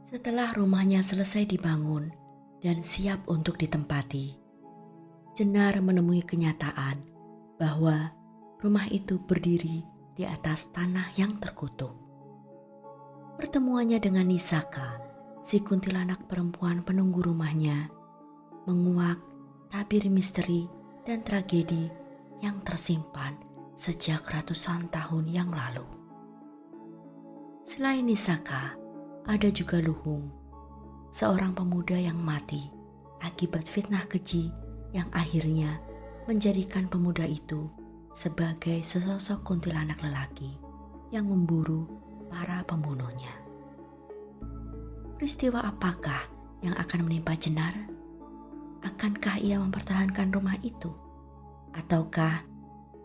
Setelah rumahnya selesai dibangun dan siap untuk ditempati, Jenar menemui kenyataan bahwa rumah itu berdiri di atas tanah yang terkutuk. Pertemuannya dengan Nisaka, si kuntilanak perempuan penunggu rumahnya, menguak tabir misteri dan tragedi yang tersimpan sejak ratusan tahun yang lalu. Selain Nisaka, ada juga Luhung, seorang pemuda yang mati akibat fitnah keji yang akhirnya menjadikan pemuda itu sebagai sesosok kuntilanak lelaki yang memburu para pembunuhnya. Peristiwa apakah yang akan menimpa Jenar? Akankah ia mempertahankan rumah itu? Ataukah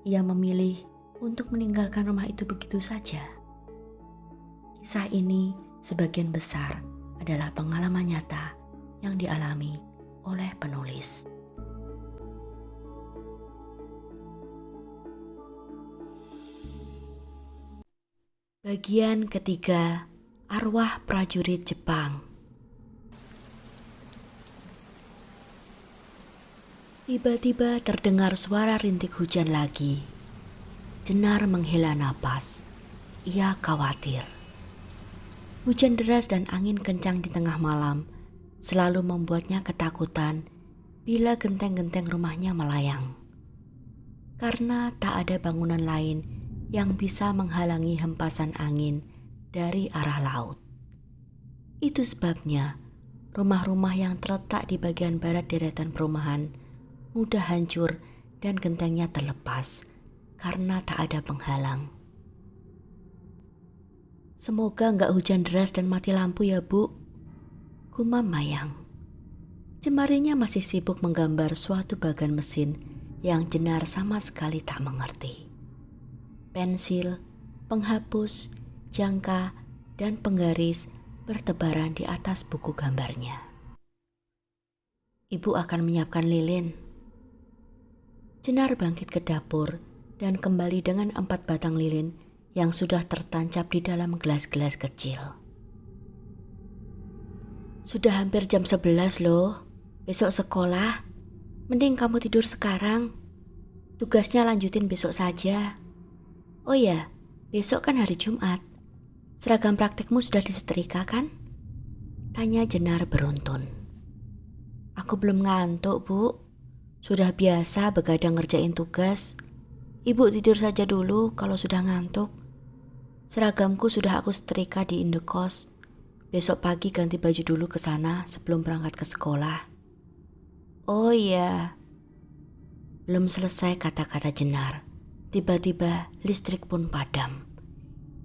ia memilih untuk meninggalkan rumah itu begitu saja? Kisah ini sebagian besar adalah pengalaman nyata yang dialami oleh penulis. Bagian ketiga, Arwah Prajurit Jepang. Tiba-tiba terdengar suara rintik hujan lagi. Jenar menghela napas. Ia khawatir. Hujan deras dan angin kencang di tengah malam selalu membuatnya ketakutan bila genteng-genteng rumahnya melayang. Karena tak ada bangunan lain yang bisa menghalangi hempasan angin dari arah laut. Itu sebabnya rumah-rumah yang terletak di bagian barat deretan perumahan mudah hancur dan gentengnya terlepas karena tak ada penghalang. Semoga nggak hujan deras dan mati lampu ya, Bu, gumam Mayang. Jemarinya masih sibuk menggambar suatu bagan mesin yang Jenar sama sekali tak mengerti. Pensil, penghapus, jangka, dan penggaris bertebaran di atas buku gambarnya. Ibu akan menyiapkan lilin. Jenar bangkit ke dapur dan kembali dengan 4 batang lilin yang sudah tertancap di dalam gelas-gelas kecil. Sudah hampir jam 11 loh, besok sekolah. Mending kamu tidur sekarang. Tugasnya lanjutin besok saja. Oh ya, besok kan hari Jumat. Seragam praktikmu sudah disetrika kan? Tanya Jenar beruntun. Aku belum ngantuk, Bu. Sudah biasa begadang ngerjain tugas. Ibu tidur saja dulu kalau sudah ngantuk. Seragamku sudah aku setrika di indekos. Besok pagi ganti baju dulu ke sana sebelum berangkat ke sekolah. Oh iya. Belum selesai kata-kata Jenar. Tiba-tiba listrik pun padam.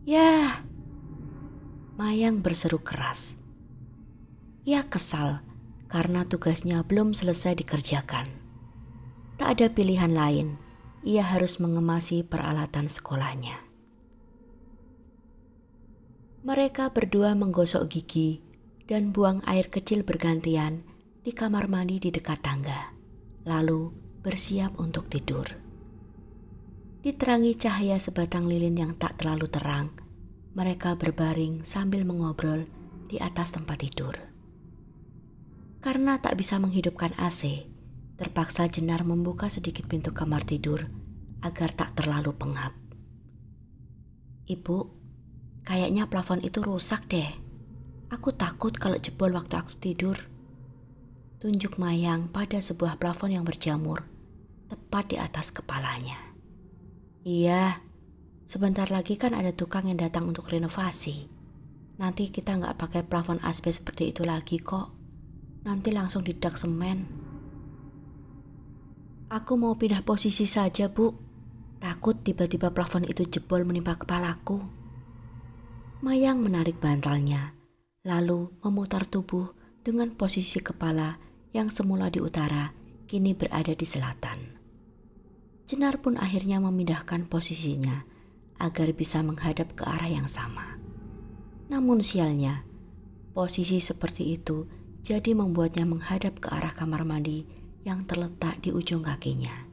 Yah! Mayang berseru keras. Ia kesal karena tugasnya belum selesai dikerjakan. Tak ada pilihan lain, ia harus mengemasi peralatan sekolahnya. Mereka berdua menggosok gigi dan buang air kecil bergantian di kamar mandi di dekat tangga, lalu bersiap untuk tidur. Diterangi cahaya sebatang lilin yang tak terlalu terang, mereka berbaring sambil mengobrol di atas tempat tidur. Karena tak bisa menghidupkan AC, terpaksa Jenar membuka sedikit pintu kamar tidur agar tak terlalu pengap. Ibu, kayaknya plafon itu rusak deh. Aku takut kalau jebol waktu aku tidur. Tunjuk Mayang pada sebuah plafon yang berjamur tepat di atas kepalanya. Iya, sebentar lagi kan ada tukang yang datang untuk renovasi. Nanti kita nggak pakai plafon asbes seperti itu lagi kok. Nanti langsung didak semen. Aku mau pindah posisi saja, Bu. Takut tiba-tiba plafon itu jebol menimpa kepalaku. Mayang menarik bantalnya, lalu memutar tubuh dengan posisi kepala yang semula di utara, kini berada di selatan. Jenar pun akhirnya memindahkan posisinya agar bisa menghadap ke arah yang sama. Namun sialnya, posisi seperti itu jadi membuatnya menghadap ke arah kamar mandi yang terletak di ujung kakinya.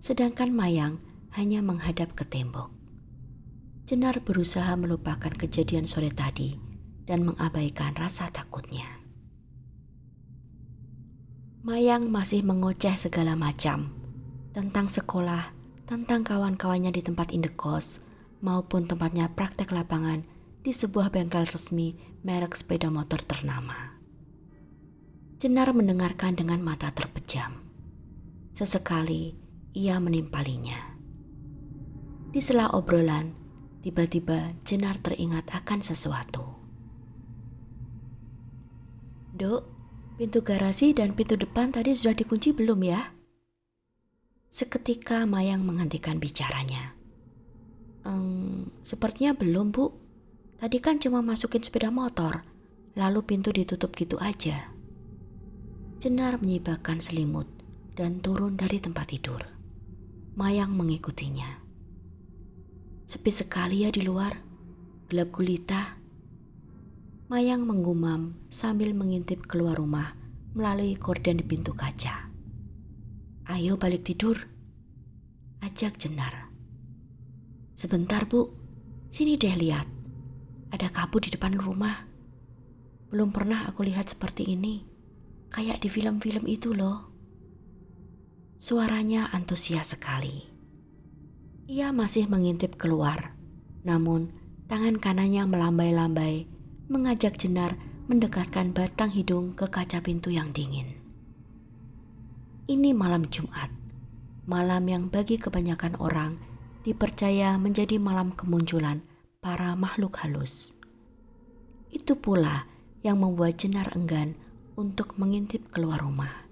Sedangkan Mayang hanya menghadap ke tembok. Jenar berusaha melupakan kejadian sore tadi dan mengabaikan rasa takutnya. Mayang masih mengoceh segala macam, tentang sekolah, tentang kawan-kawannya di tempat indekos, maupun tempatnya praktek lapangan di sebuah bengkel resmi merek sepeda motor ternama. Jenar mendengarkan dengan mata terpejam. Sesekali ia menimpalinya. Di sela obrolan, tiba-tiba Jenar teringat akan sesuatu. "Dok, pintu garasi dan pintu depan tadi sudah dikunci belum ya?" Seketika Mayang menghentikan bicaranya. Sepertinya belum, Bu. Tadi kan cuma masukin sepeda motor, lalu pintu ditutup gitu aja." Jenar menyibakkan selimut dan turun dari tempat tidur. Mayang mengikutinya. "Sepi sekali ya di luar, gelap gulita." Mayang menggumam sambil mengintip keluar rumah melalui gorden di pintu kaca. "Ayo balik tidur," ajak Jenar. "Sebentar, Bu, sini deh lihat. Ada kabut di depan rumah. Belum pernah aku lihat seperti ini. Kayak di film-film itu loh." Suaranya antusias sekali. Ia masih mengintip keluar, namun tangan kanannya melambai-lambai mengajak Jenar mendekatkan batang hidung ke kaca pintu yang dingin. Ini malam Jumat, malam yang bagi kebanyakan orang dipercaya menjadi malam kemunculan para makhluk halus. Itu pula yang membuat Jenar enggan untuk mengintip keluar rumah.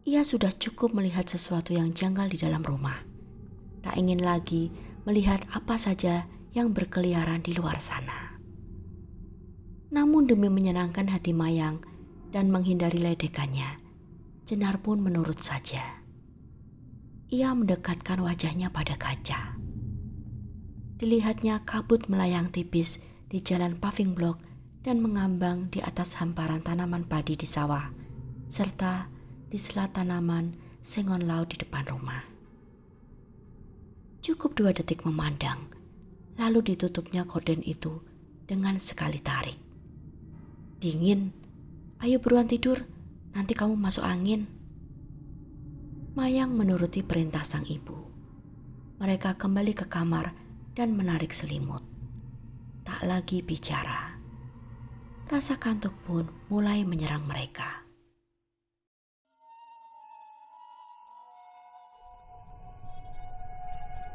Ia sudah cukup melihat sesuatu yang janggal di dalam rumah. Tak ingin lagi melihat apa saja yang berkeliaran di luar sana. Namun demi menyenangkan hati Mayang dan menghindari ledekannya, Jenar pun menurut saja. Ia mendekatkan wajahnya pada kaca. Dilihatnya kabut melayang tipis di jalan paving block dan mengambang di atas hamparan tanaman padi di sawah, serta di sela tanaman sengon laut di depan rumah. Cukup 2 detik memandang, lalu ditutupnya gorden itu dengan sekali tarik. "Dingin, ayo buruan tidur, nanti kamu masuk angin." Mayang menuruti perintah sang ibu. Mereka kembali ke kamar dan menarik selimut. Tak lagi bicara. Rasa kantuk pun mulai menyerang mereka.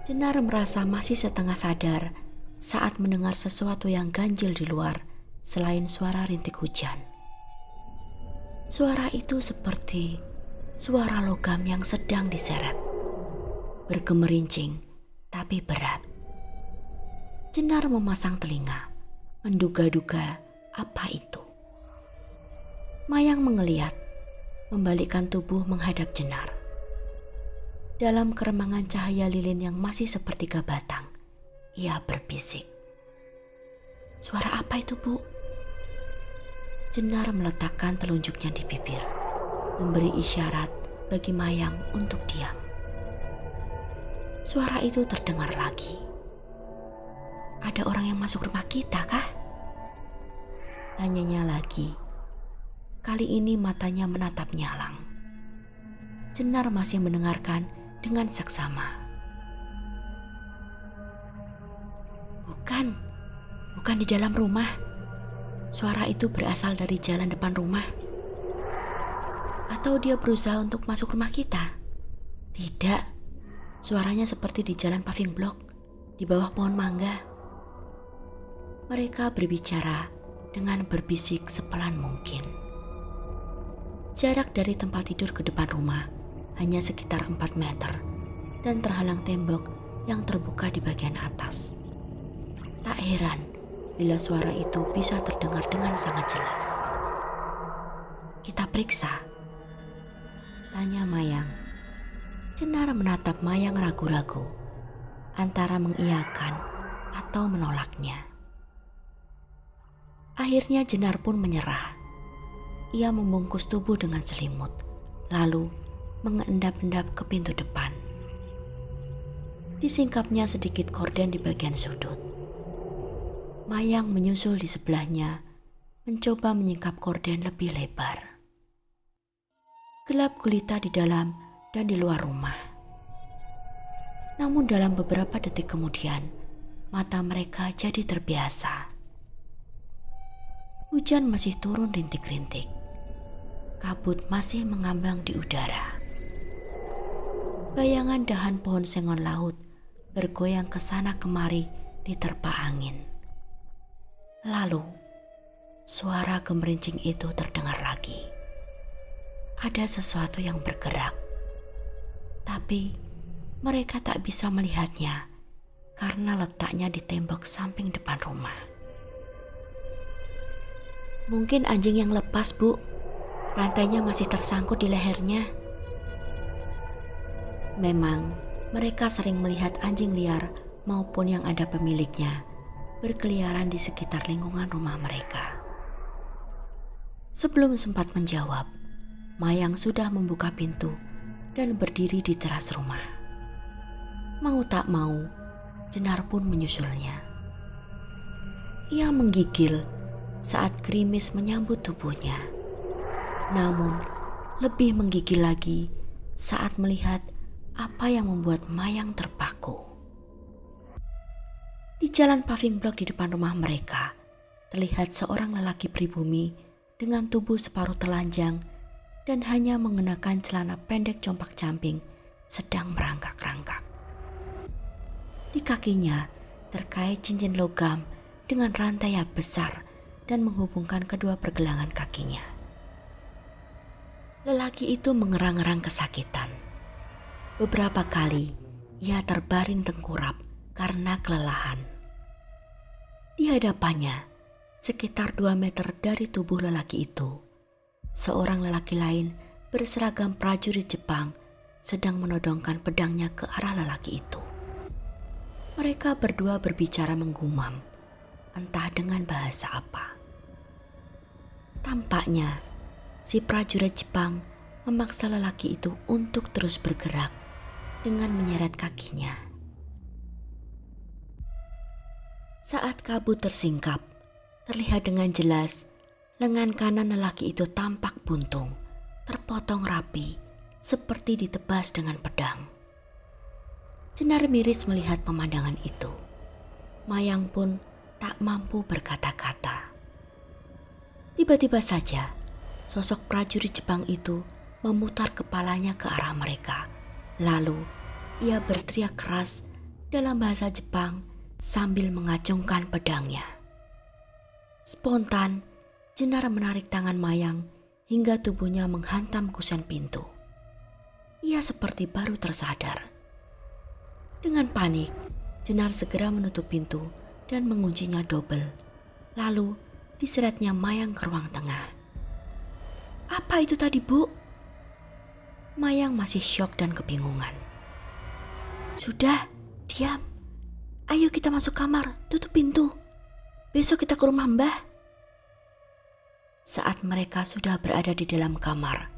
Jenar merasa masih setengah sadar saat mendengar sesuatu yang ganjil di luar selain suara rintik hujan. Suara itu seperti suara logam yang sedang diseret. Bergemerincing tapi berat. Jenar memasang telinga, menduga-duga apa itu. Mayang mengeliat, membalikkan tubuh menghadap Jenar. Dalam keremangan cahaya lilin yang masih sepertiga batang, ia berbisik. "Suara apa itu, Bu?" Jenar meletakkan telunjuknya di bibir, memberi isyarat bagi Mayang untuk diam. Suara itu terdengar lagi. "Ada orang yang masuk rumah kita kah?" Tanyanya lagi. Kali ini matanya menatap nyalang. Jenar masih mendengarkan dengan seksama. Bukan di dalam rumah. Suara itu berasal dari jalan depan rumah. Atau dia berusaha untuk masuk rumah kita? Tidak, suaranya seperti di jalan paving block, di bawah pohon mangga. Mereka berbicara dengan berbisik sepelan mungkin. Jarak dari tempat tidur ke depan rumah hanya sekitar 4 meter dan terhalang tembok yang terbuka di bagian atas. Tak heran bila suara itu bisa terdengar dengan sangat jelas. "Kita periksa?" tanya Mayang. Jenar menatap Mayang ragu-ragu, antara mengiyakan atau menolaknya. Akhirnya Jenar pun menyerah. Ia membungkus tubuh dengan selimut, lalu mengendap-endap ke pintu depan. Disingkapnya sedikit gorden di bagian sudut. Mayang menyusul di sebelahnya, mencoba menyingkap gorden lebih lebar. Gelap gulita di dalam dan di luar rumah. Namun dalam beberapa detik kemudian, mata mereka jadi terbiasa. Hujan masih turun rintik-rintik. Kabut masih mengambang di udara. Bayangan dahan pohon sengon laut bergoyang ke sana kemari diterpa angin. Lalu, suara gemerincing itu terdengar lagi. Ada sesuatu yang bergerak, tapi mereka tak bisa melihatnya karena letaknya di tembok samping depan rumah. Mungkin anjing yang lepas, Bu. Rantainya masih tersangkut di lehernya. Memang, mereka sering melihat anjing liar maupun yang ada pemiliknya berkeliaran di sekitar lingkungan rumah mereka. Sebelum sempat menjawab, Mayang sudah membuka pintu dan berdiri di teras rumah. Mau tak mau, Jenar pun menyusulnya. Ia menggigil saat gerimis menyambut tubuhnya. Namun, lebih menggigil lagi saat melihat apa yang membuat Mayang terpaku. Di jalan paving block di depan rumah mereka, terlihat seorang lelaki pribumi dengan tubuh separuh telanjang dan hanya mengenakan celana pendek compang-camping sedang merangkak-rangkak. Di kakinya terkait cincin logam dengan rantai yang besar dan menghubungkan kedua pergelangan kakinya. Lelaki itu mengerang-erang kesakitan. Beberapa kali ia terbaring tengkurap karena kelelahan. Di hadapannya, sekitar 2 meter dari tubuh lelaki itu, seorang lelaki lain berseragam prajurit Jepang sedang menodongkan pedangnya ke arah lelaki itu. Mereka berdua berbicara menggumam, entah dengan bahasa apa. Tampaknya, si prajurit Jepang memaksa lelaki itu untuk terus bergerak dengan menyeret kakinya. Saat kabut tersingkap, terlihat dengan jelas lengan kanan lelaki itu tampak buntung, terpotong rapi, seperti ditebas dengan pedang. Jenar miris melihat pemandangan itu. Mayang pun tak mampu berkata-kata. Tiba-tiba saja, sosok prajurit Jepang itu memutar kepalanya ke arah mereka. Lalu, ia berteriak keras dalam bahasa Jepang sambil mengacungkan pedangnya. Spontan, Jenar menarik tangan Mayang hingga tubuhnya menghantam kusen pintu. Ia seperti baru tersadar. Dengan panik, Jenar segera menutup pintu dan menguncinya double. Lalu, diseretnya Mayang ke ruang tengah. "Apa itu tadi, Bu?" Mayang masih syok dan kebingungan. "Sudah, diam. Ayo kita masuk kamar, tutup pintu. Besok kita ke rumah Mbah." Saat mereka sudah berada di dalam kamar,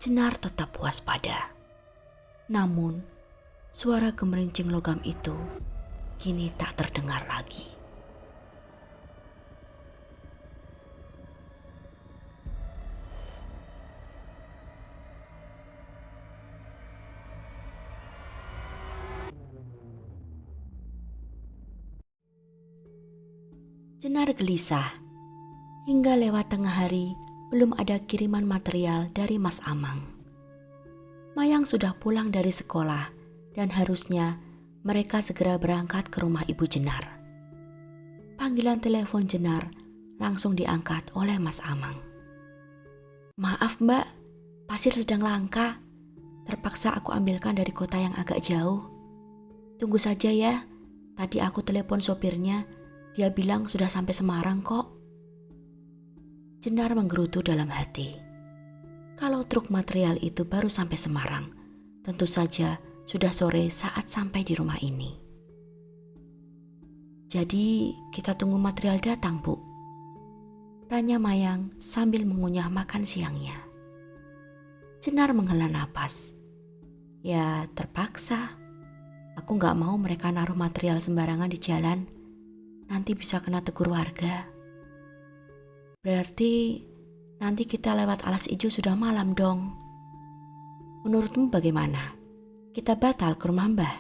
Jenar tetap waspada. Namun, suara gemerincing logam itu kini tak terdengar lagi. Jenar gelisah. Hingga lewat tengah hari, belum ada kiriman material dari Mas Amang. Mayang sudah pulang dari sekolah dan harusnya mereka segera berangkat ke rumah Ibu Jenar. Panggilan telepon Jenar langsung diangkat oleh Mas Amang. "Maaf Mbak, pasir sedang langka. Terpaksa aku ambilkan dari kota yang agak jauh. Tunggu saja ya, tadi aku telepon sopirnya, dia bilang sudah sampai Semarang kok." Jenar menggerutu dalam hati. Kalau truk material itu baru sampai Semarang, tentu saja sudah sore saat sampai di rumah ini. "Jadi kita tunggu material datang, Bu?" tanya Mayang sambil mengunyah makan siangnya. Jenar menghela napas. "Ya terpaksa. Aku gak mau mereka naruh material sembarangan di jalan. nanti bisa kena tegur warga. Berarti nanti kita lewat alas ijo sudah malam dong. Menurutmu bagaimana? Kita batal ke rumah Mbah?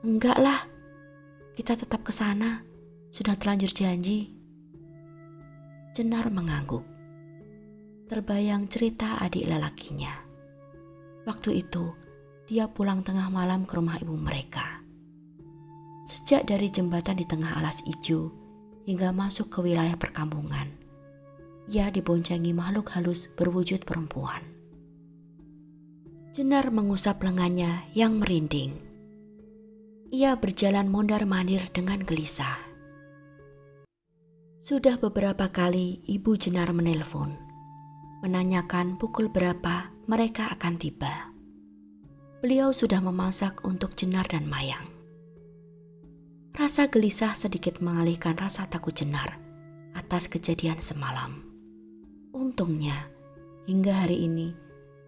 Enggak lah, kita tetap ke sana. Sudah terlanjur janji. Jenar mengangguk. Terbayang cerita adik lelakinya. Waktu itu, dia pulang tengah malam ke rumah ibu mereka. Sejak dari jembatan di tengah alas ijo hingga masuk ke wilayah perkampungan, ia diboncengi makhluk halus berwujud perempuan. Jenar mengusap lengannya yang merinding. Ia berjalan mondar-mandir dengan gelisah. Sudah beberapa kali ibu Jenar menelpon, menanyakan pukul berapa mereka akan tiba. Beliau sudah memasak untuk Jenar dan Mayang. Rasa gelisah sedikit mengalihkan rasa takut Jenar atas kejadian semalam. Untungnya, hingga hari ini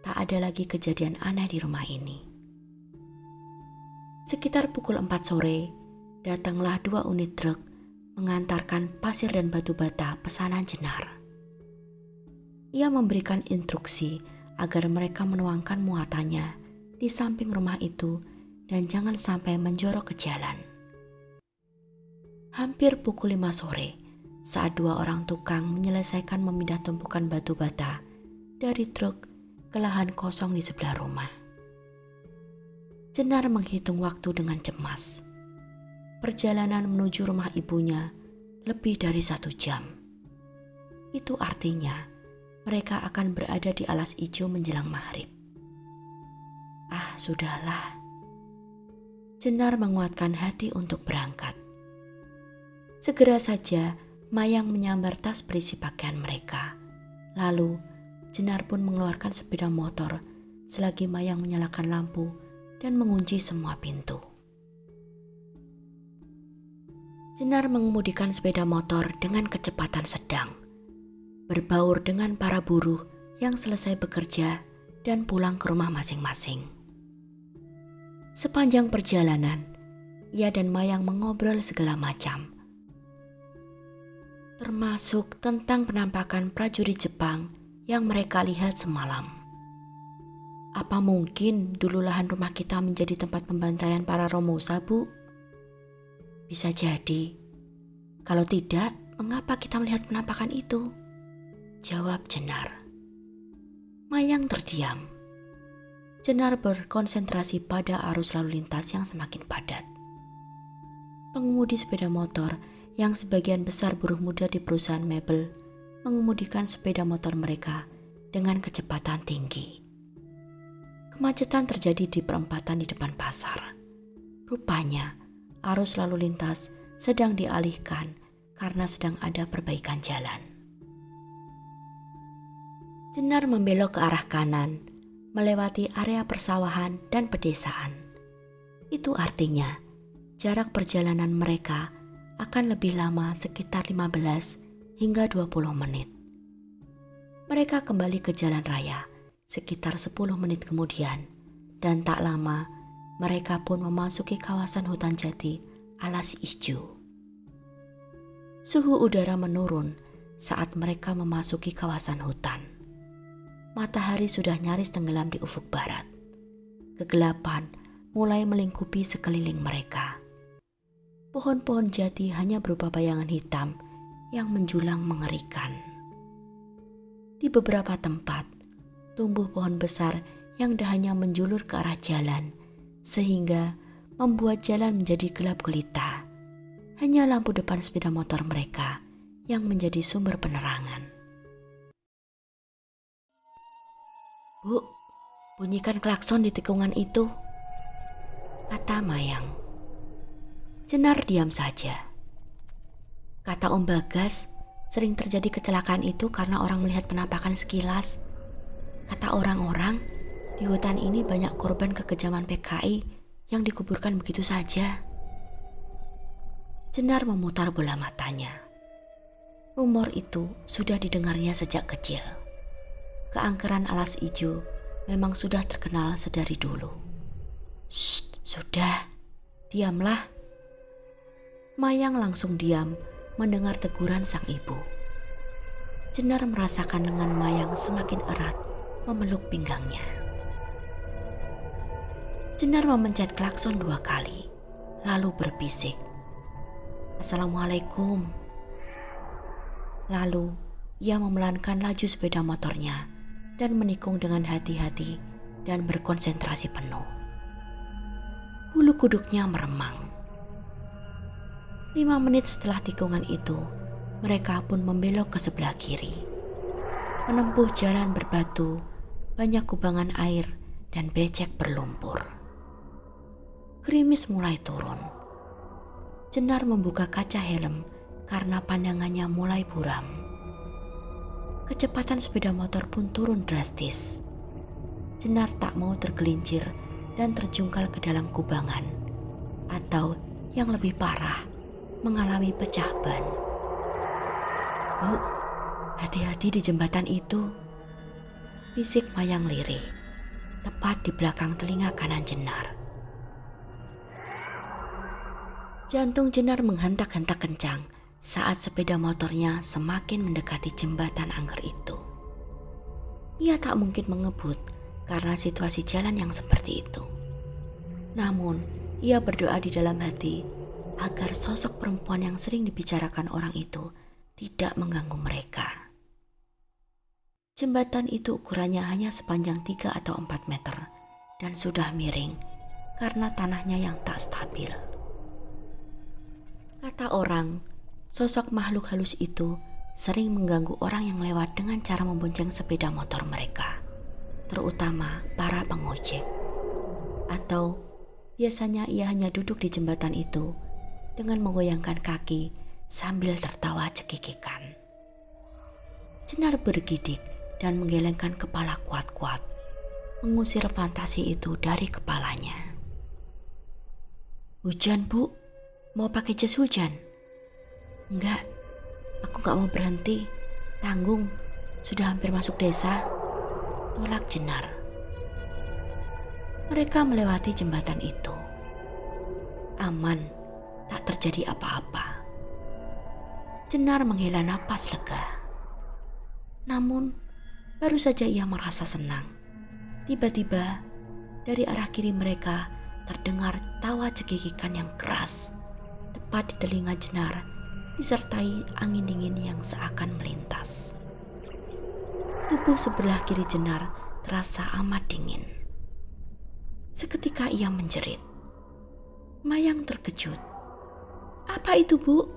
tak ada lagi kejadian aneh di rumah ini. Sekitar pukul 4 sore, datanglah 2 unit truk mengantarkan pasir dan batu bata pesanan Jenar. Ia memberikan instruksi agar mereka menuangkan muatannya di samping rumah itu dan jangan sampai menjorok ke jalan. Hampir pukul 5 sore, saat 2 orang tukang menyelesaikan memindah tumpukan batu bata dari truk ke lahan kosong di sebelah rumah. Jenar menghitung waktu dengan cemas. Perjalanan menuju rumah ibunya lebih dari 1 jam. Itu artinya mereka akan berada di alas ijo menjelang maghrib. Ah, sudahlah. Jenar menguatkan hati untuk berangkat. Segera saja Mayang menyambar tas berisi pakaian mereka. Lalu Jenar pun mengeluarkan sepeda motor selagi Mayang menyalakan lampu dan mengunci semua pintu. Jenar mengemudikan sepeda motor dengan kecepatan sedang, berbaur dengan para buruh yang selesai bekerja dan pulang ke rumah masing-masing. Sepanjang perjalanan, ia dan Mayang mengobrol segala macam, termasuk tentang penampakan prajurit Jepang yang mereka lihat semalam. Apa mungkin dulu lahan rumah kita menjadi tempat pembantaian para Romosa, Bu? Bisa jadi. Kalau tidak, mengapa kita melihat penampakan itu? Jawab Jenar. Mayang terdiam. Jenar berkonsentrasi pada arus lalu lintas yang semakin padat. Pengemudi sepeda motor yang sebagian besar buruh muda di perusahaan mebel mengemudikan sepeda motor mereka dengan kecepatan tinggi. Kemacetan terjadi di perempatan di depan pasar. Rupanya, arus lalu lintas sedang dialihkan karena sedang ada perbaikan jalan. Jenar membelok ke arah kanan, melewati area persawahan dan pedesaan. Itu artinya jarak perjalanan mereka akan lebih lama sekitar 15 hingga 20 menit. Mereka kembali ke jalan raya sekitar 10 menit kemudian dan tak lama mereka pun memasuki kawasan hutan jati alas ijo. Suhu udara menurun saat mereka memasuki kawasan hutan. Matahari sudah nyaris tenggelam di ufuk barat. Kegelapan mulai melingkupi sekeliling mereka. Pohon-pohon jati hanya berupa bayangan hitam yang menjulang mengerikan. Di beberapa tempat, tumbuh pohon besar yang dahannya menjulur ke arah jalan, sehingga membuat jalan menjadi gelap gulita. Hanya lampu depan sepeda motor mereka yang menjadi sumber penerangan. Bu, bunyikan klakson di tikungan itu, kata Mayang. Jenar diam saja. Kata Om Bagas, sering terjadi kecelakaan itu karena orang melihat penampakan sekilas. Kata orang-orang, di hutan ini banyak korban kekejaman PKI yang dikuburkan begitu saja. Jenar memutar bola matanya. Rumor itu sudah didengarnya sejak kecil. Keangkeran alas ijo memang sudah terkenal sedari dulu. Shh, sudah, diamlah. Mayang langsung diam mendengar teguran sang ibu. Jenar merasakan lengan Mayang semakin erat memeluk pinggangnya. Jenar memencet klakson 2 kali, lalu berbisik, "Assalamualaikum." Lalu ia memelankan laju sepeda motornya dan menikung dengan hati-hati dan berkonsentrasi penuh. Bulu kuduknya meremang. 5 menit setelah tikungan itu, mereka pun membelok ke sebelah kiri. Menempuh jalan berbatu, banyak kubangan air dan becek berlumpur. Gerimis mulai turun. Jenar membuka kaca helm karena pandangannya mulai buram. Kecepatan sepeda motor pun turun drastis. Jenar tak mau tergelincir dan terjungkal ke dalam kubangan, atau yang lebih parah, mengalami pecah ban. "Bu, hati-hati di jembatan itu," bisik Mayang lirih, tepat di belakang telinga kanan Jenar. Jantung Jenar menghentak-hentak kencang saat sepeda motornya semakin mendekati jembatan angker itu. Ia tak mungkin mengebut karena situasi jalan yang seperti itu. Namun, ia berdoa di dalam hati agar sosok perempuan yang sering dibicarakan orang itu tidak mengganggu mereka. Jembatan itu ukurannya hanya sepanjang 3 atau 4 meter dan sudah miring karena tanahnya yang tak stabil. Kata orang, sosok makhluk halus itu sering mengganggu orang yang lewat dengan cara membonceng sepeda motor mereka, terutama para pengojek. Atau biasanya ia hanya duduk di jembatan itu dengan menggoyangkan kaki sambil tertawa cekikikan. Jenar bergidik dan menggelengkan kepala kuat-kuat, mengusir fantasi itu dari kepalanya. "Hujan, Bu, mau pakai jas hujan?" "Enggak, aku gak mau berhenti, tanggung, sudah hampir masuk desa," tolak Jenar. Mereka melewati jembatan itu. Aman, tak terjadi apa-apa. Jenar menghela napas lega. Namun, baru saja ia merasa senang. Tiba-tiba, dari arah kiri mereka terdengar tawa cekikikan yang keras, tepat di telinga Jenar, disertai angin dingin yang seakan melintas. Tubuh sebelah kiri Jenar terasa amat dingin. Seketika ia menjerit. Mayang terkejut. "Apa itu, Bu?"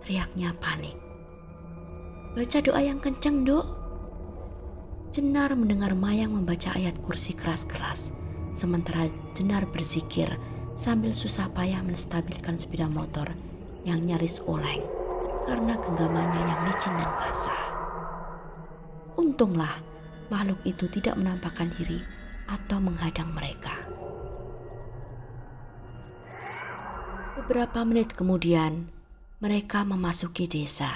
teriaknya panik. "Baca doa yang kencang, Dok." Jenar mendengar Mayang membaca ayat kursi keras-keras, sementara Jenar berzikir sambil susah payah menstabilkan sepeda motor yang nyaris oleng karena genggamannya yang licin dan basah. Untunglah makhluk itu tidak menampakkan diri atau menghadang mereka. Beberapa menit kemudian, mereka memasuki desa.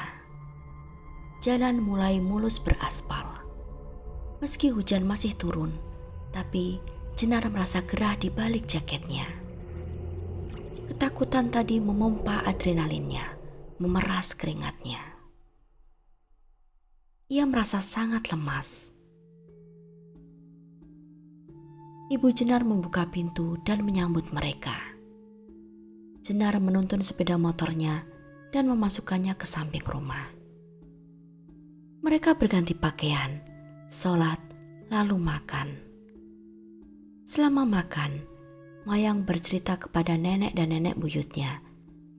Jalan mulai mulus beraspal. Meski hujan masih turun, tapi Jenar merasa gerah di balik jaketnya. Ketakutan tadi memompa adrenalinnya, memeras keringatnya. Ia merasa sangat lemas. Ibu Jenar membuka pintu dan menyambut mereka. Jenar menuntun sepeda motornya dan memasukkannya ke samping rumah. Mereka berganti pakaian, sholat, lalu makan. Selama makan, Mayang bercerita kepada nenek dan nenek buyutnya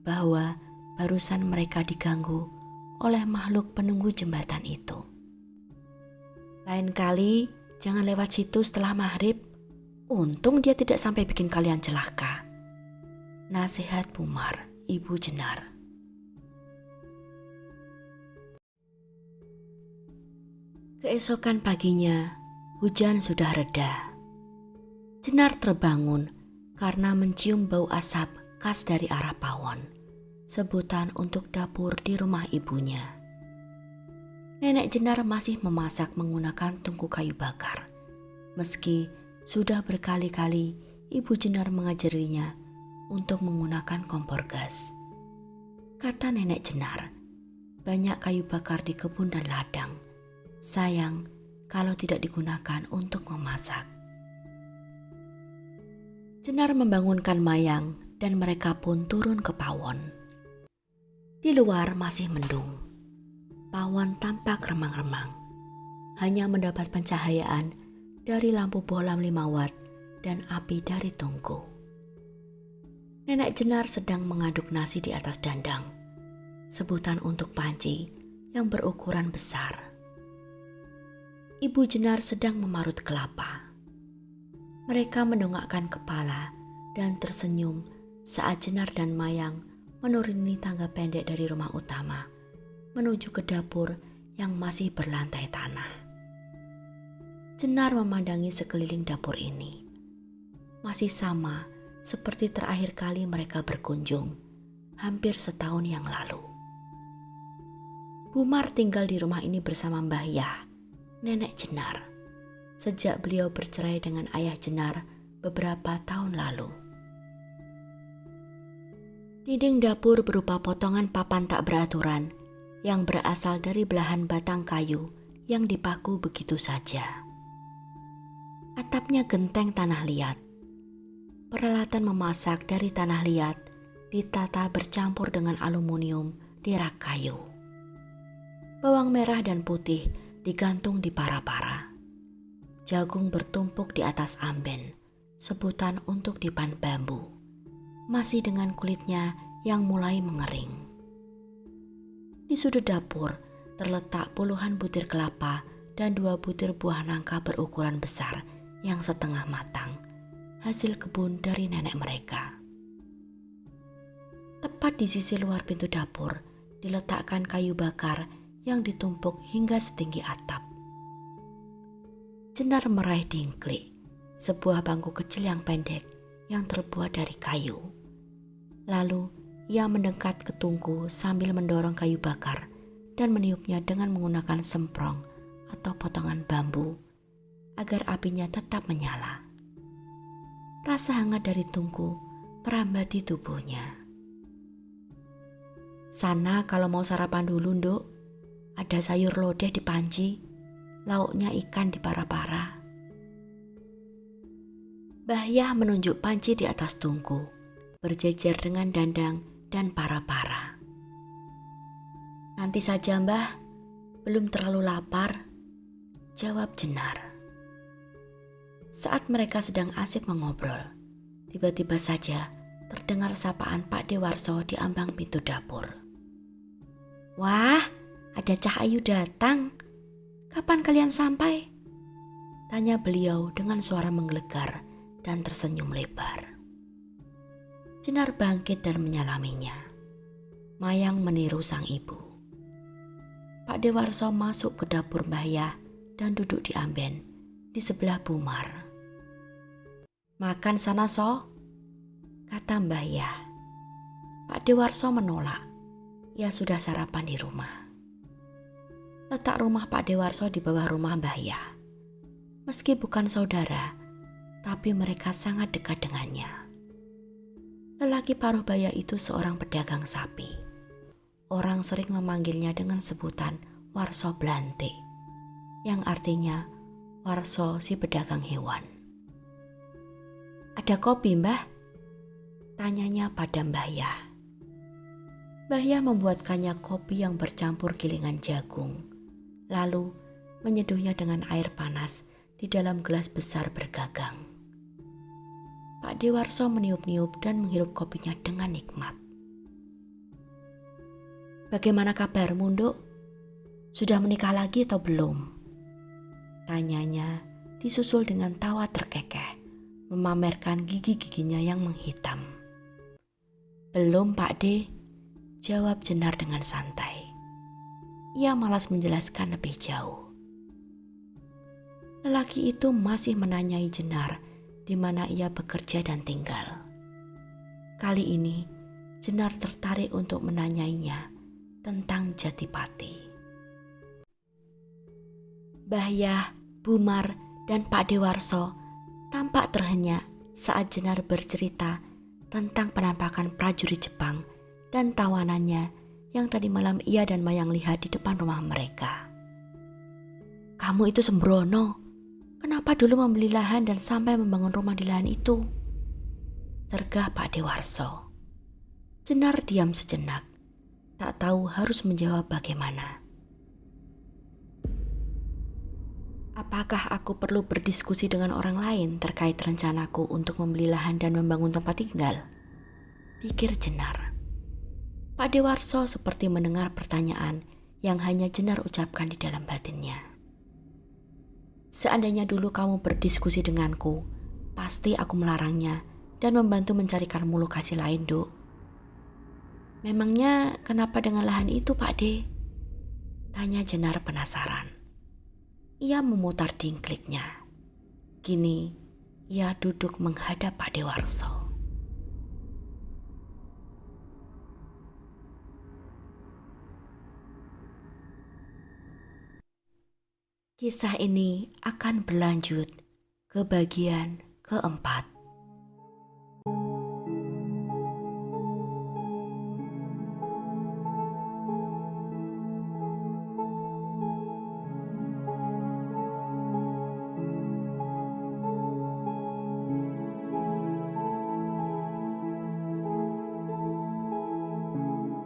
bahwa barusan mereka diganggu oleh makhluk penunggu jembatan itu. "Lain kali jangan lewat situ setelah maghrib. Untung dia tidak sampai bikin kalian celaka," nasihat Bumar, Ibu Jenar. Keesokan paginya, hujan sudah reda. Jenar terbangun karena mencium bau asap khas dari arah pawon, sebutan untuk dapur di rumah ibunya. Nenek Jenar masih memasak menggunakan tungku kayu bakar, meski sudah berkali-kali Ibu Jenar mengajarinya untuk menggunakan kompor gas. Kata Nenek Jenar, banyak kayu bakar di kebun dan ladang. Sayang kalau tidak digunakan untuk memasak. Jenar membangunkan Mayang dan mereka pun turun ke pawon. Di luar masih mendung. Pawon tampak remang-remang. Hanya mendapat pencahayaan dari lampu bohlam 5 watt dan api dari tungku. Nenek Jenar sedang mengaduk nasi di atas dandang, sebutan untuk panci yang berukuran besar. Ibu Jenar sedang memarut kelapa. Mereka mendongakkan kepala dan tersenyum saat Jenar dan Mayang menuruni tangga pendek dari rumah utama menuju ke dapur yang masih berlantai tanah. Jenar memandangi sekeliling dapur ini. Masih sama seperti terakhir kali mereka berkunjung, hampir setahun yang lalu. Bumar tinggal di rumah ini bersama Mbah Yah, Nenek Jenar, sejak beliau bercerai dengan ayah Jenar beberapa tahun lalu. Dinding dapur berupa potongan papan tak beraturan yang berasal dari belahan batang kayu yang dipaku begitu saja. Atapnya genteng tanah liat. Peralatan memasak dari tanah liat ditata bercampur dengan aluminium di rak kayu. Bawang merah dan putih digantung di para-para. Jagung bertumpuk di atas amben, sebutan untuk dipan bambu, masih dengan kulitnya yang mulai mengering. Di sudut dapur terletak puluhan butir kelapa dan 2 butir buah nangka berukuran besar yang setengah matang, hasil kebun dari nenek mereka. Tepat di sisi luar pintu dapur diletakkan kayu bakar yang ditumpuk hingga setinggi atap. Jenar meraih dingklik, sebuah bangku kecil yang pendek yang terbuat dari kayu. Lalu ia mendekat ke tungku sambil mendorong kayu bakar dan meniupnya dengan menggunakan semprong atau potongan bambu agar apinya tetap menyala. Rasa hangat dari tungku merambati tubuhnya. Sana kalau mau sarapan dulu, Nduk. Ada sayur lodeh di panci, lauknya ikan di para-para. Mbah Yah menunjuk panci di atas tungku, berjejer dengan dandang dan para-para. Nanti saja, Mbah, belum terlalu lapar, jawab Jenar. Saat mereka sedang asik mengobrol, tiba-tiba saja terdengar sapaan Pak Dewarso di ambang pintu dapur. Wah, ada Cah Ayu datang. Kapan kalian sampai? Tanya beliau dengan suara menggelegar dan tersenyum lebar. Jenar bangkit dan menyalaminya. Mayang meniru sang ibu. Pak Dewarso masuk ke dapur Mbah Yah dan duduk di amben di sebelah Bumar. Makan sana, So, kata Mbah Yah. Pak Dewarso menolak. Ia sudah sarapan di rumah. Letak rumah Pak Dewarso di bawah rumah Mbah Yah. Meski bukan saudara, tapi mereka sangat dekat dengannya. Lelaki paruh baya itu seorang pedagang sapi. Orang sering memanggilnya dengan sebutan Warso Blante, yang artinya Warso si pedagang hewan. Ada kopi, Mbah? Tanyanya pada Mbah Yah. Mbah Yah membuatkannya kopi yang bercampur gilingan jagung, lalu menyeduhnya dengan air panas di dalam gelas besar bergagang. Pak Dewarso meniup-niup dan menghirup kopinya dengan nikmat. Bagaimana kabarmu, Nduk? Sudah menikah lagi atau belum? Tanyanya disusul dengan tawa terkekeh, memamerkan gigi-giginya yang menghitam. Belum, Pak De, jawab Jenar dengan santai. Ia malas menjelaskan lebih jauh. Lelaki itu masih menanyai Jenar di mana ia bekerja dan tinggal. Kali ini Jenar tertarik untuk menanyainya tentang Jatipati. Mbah Yah, Bumar, dan Pak Dewarso tampak terhenyak saat Jenar bercerita tentang penampakan prajurit Jepang dan tawanannya yang tadi malam ia dan Mayang lihat di depan rumah mereka. Kamu itu sembrono. Kenapa dulu membeli lahan dan sampai membangun rumah di lahan itu? Tergah Pak Dewarso. Jenar diam sejenak, tak tahu harus menjawab bagaimana. Apakah aku perlu berdiskusi dengan orang lain terkait rencanaku untuk membeli lahan dan membangun tempat tinggal? Pikir Jenar. Pak Dewarso seperti mendengar pertanyaan yang hanya Jenar ucapkan di dalam batinnya. Seandainya dulu kamu berdiskusi denganku, pasti aku melarangnya dan membantu mencarikanmu lokasi lain, Duk. Memangnya kenapa dengan lahan itu, Pak De? Tanya Jenar penasaran. Ia memutar dingkliknya. Kini, ia duduk menghadap Pak Dewarso. Kisah ini akan berlanjut ke bagian keempat.